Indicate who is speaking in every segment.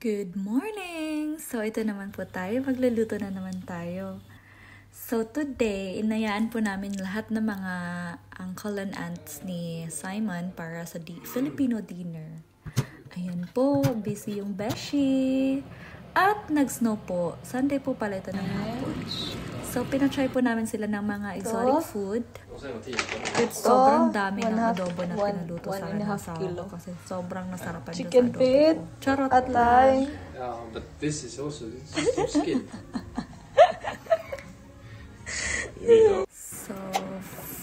Speaker 1: Good morning! So, ito naman po tayo. Magluluto na naman tayo. So, today, inayaan po namin lahat ng mga uncle and aunts ni Simon para sa Filipino dinner. Ayan po, busy yung beshi. At nag-snow po. Sunday po pala ito ng hapon. So, pinatry po namin sila ng mga exotic food. At sobrang dami ng adobo na pinaluto sa akin. Kasi sobrang nasarapan doon sa
Speaker 2: Chicken
Speaker 1: adobo
Speaker 2: feet,
Speaker 1: ko. Charot
Speaker 2: at lang.
Speaker 3: But this is also skin.
Speaker 1: So,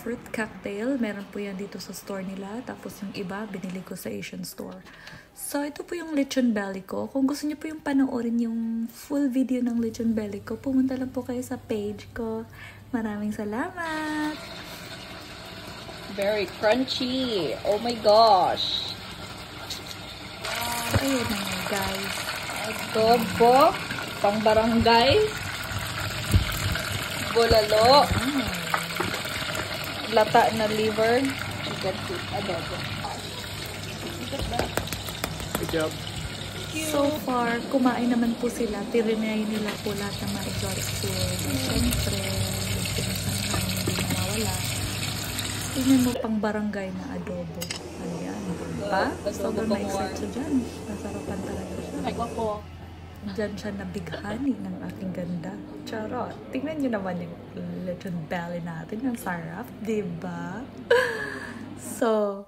Speaker 1: fruit cocktail. Meron po yan dito sa store nila. Tapos yung iba, binili ko sa Asian store. So, ito po yung lechon belly ko. Kung gusto niyo po yung panoorin yung full video ng lechon belly ko, pumunta lang po kayo sa page ko. Maraming salamat!
Speaker 2: Very crunchy. Oh my gosh.
Speaker 1: Ayun na nga, guys.
Speaker 2: Adobo. Pang barangay. Bulalo. Lata na liver. Chicken feet. Adobo.
Speaker 3: Good job.
Speaker 1: So far, kumain naman po sila. Tirinay nila po lahat ng mga exotic food. Siyempre, yung pinasanghay, hindi nawawala. Tingnan mo pang barangay na adobo. Ayan, diba? Sobrang na-excite siya dyan. Nasarapan talaga siya.
Speaker 2: Ay, ko.
Speaker 1: Diyan siya nabighani ng aking ganda. Charot. Tingnan nyo naman yung lechon belly natin. Ang sarap, diba? So,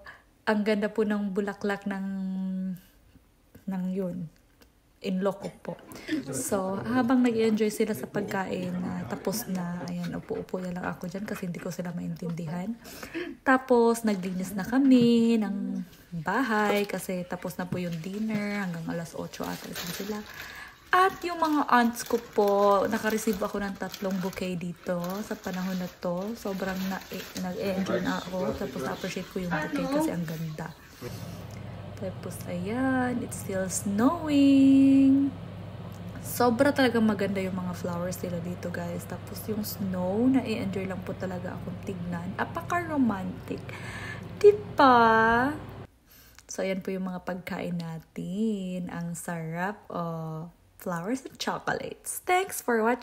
Speaker 1: ang ganda po ng bulaklak ng yun. Inloco po. So, habang nag-enjoy sila sa pagkain, tapos na, ayan, upo-upo na lang ako dyan kasi hindi ko sila maintindihan. Tapos, naglinis na kami ng bahay kasi tapos na po yung dinner. Hanggang alas 8 ata sila. At yung mga aunts ko po, nakareceive ako ng 3 bouquet dito sa panahon na to. Sobrang nag-enjoy na ako. Tapos na-appreciate ko yung bouquet kasi ang ganda. Tapos ayan, it's still snowing. Sobra talaga maganda yung mga flowers nila dito, guys. Tapos yung snow, na-enjoy lang po talaga akong tignan. Apaka-romantic. Diba? So ayan po yung mga pagkain natin. Ang sarap. Flowers and chocolates. Thanks for watching.